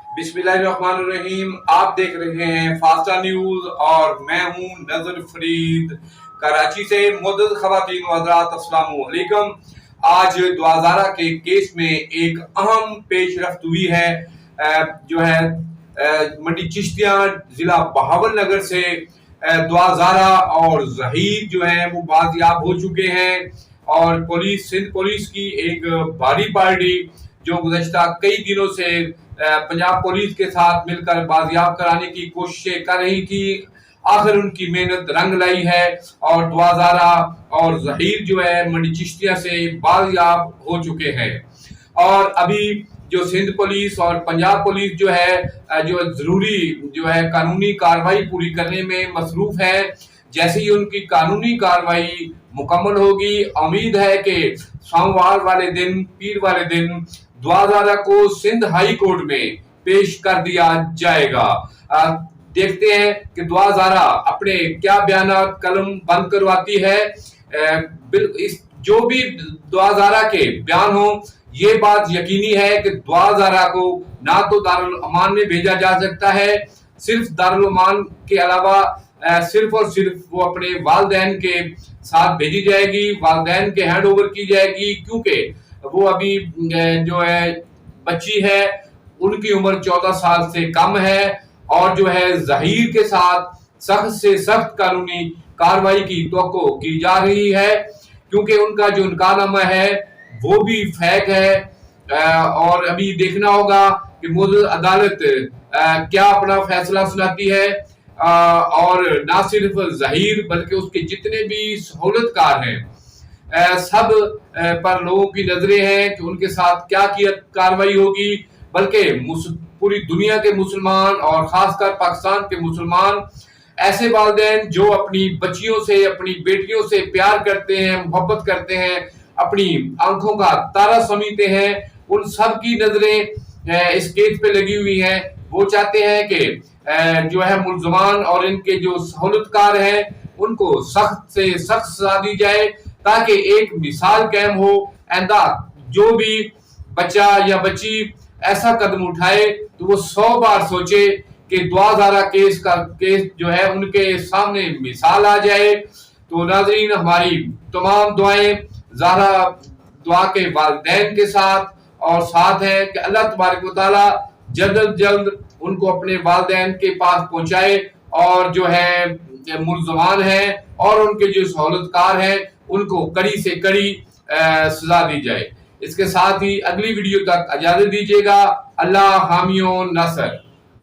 बिस्मिल्लाहिर्रहमानिर्रहीम। आप देख रहे हैं फास्टा न्यूज और मैं हूं नजर फरीद कराची से। मुअज़्ज़ज़ ख़वातीन व हज़रात, अस्सलामु अलैकुम। आज द्वाज़ारा के केस में एक अहम पेशरफ्त हुई है। जो है मंडी चिश्तियाँ जिला बहावलनगर से द्वाज़ारा और ज़हीर जो है वो बाजियाब हो चुके हैं और सिंध पुलिस की एक भारी पार्टी जो गुज़श्ता कई दिनों से पंजाब पुलिस के साथ मिलकर बाजियाब कराने की कोशिशें कर रही थी, आखिर उनकी मेहनत रंग लाई है और द्वाज़ारा और ज़हीर जो है मंडी चिश्तिया से बाजियाब हो चुके हैं। और अभी जो सिंध पुलिस और पंजाब पुलिस जो है जो जरूरी जो है कानूनी कार्रवाई पूरी करने में मसरूफ है। जैसे ही उनकी कानूनी कार्रवाई मुकम्मल होगी, उम्मीद है कि सोमवार वाले दिन, पीर वाले दिन द्वाज़ारा को सिंध हाई कोर्ट में पेश कर दिया जाएगा। देखते हैं कि द्वाज़ारा अपने क्या बयानात कलम बंद करवाती है। जो भी द्वाज़ारा के बयान हो, ये बात यकीनी है कि द्वाज़ारा को ना तो दारुल अमान में भेजा जा सकता है, सिर्फ दारुल अमान के अलावा सिर्फ और सिर्फ वो अपने वालिदैन के साथ भेजी जाएगी, वालिदैन के हैंड ओवर की जाएगी, क्योंकि वो अभी जो है बच्ची है, उनकी उम्र 14 साल से कम है और जो है ज़हीर के साथ सख्त से सख्त कानूनी कार्रवाई की तवक्को की जा रही है, क्योंकि उनका जो इनकारनामा है वो भी फेक है। और अभी देखना होगा कि मुअज़्ज़ज़ अदालत क्या अपना फैसला सुनाती है। और ना सिर्फ ज़हीर बल्कि उसके जितने भी सहूलतकार हैं सब पर लोगों की नजरें हैं कि उनके साथ क्या कार्रवाई होगी। बल्कि पूरी दुनिया के मुसलमान और खासकर पाकिस्तान के मुसलमान ऐसे वालिदैन जो अपनी बच्चियों से, अपनी बेटियों से प्यार करते हैं, मोहब्बत करते हैं, अपनी आंखों का तारा समझते हैं, उन सब की नजरें इस केस पे लगी हुई हैं। वो चाहते हैं कि जो है मुल्ज़मान और इनके जो सहूलतकार हैं उनको सख्त से सख्त सजा दी जाए, ताकि एक मिसाल कायम हो। आइंदा जो भी बच्चा या बच्ची ऐसा कदम उठाए तो वो 100 बार सोचे कि द्वाज़ारा केस जो है उनके सामने मिसाल आ जाए। तो नाज़रीन, हमारी तमाम दुआएं ज़हरा दुआ के वालिदैन के साथ और साथ है कि अल्लाह तबारक व तआला जल्द जल्द उनको अपने वालिदैन के पास पहुंचाए और जो है मुल्ज़मान हैं और उनके जो सहूलतकार हैं उनको कड़ी से कड़ी सजा दी जाए। इसके साथ ही अगली वीडियो तक इजाजत दीजिएगा। अल्लाह हामियों नसर।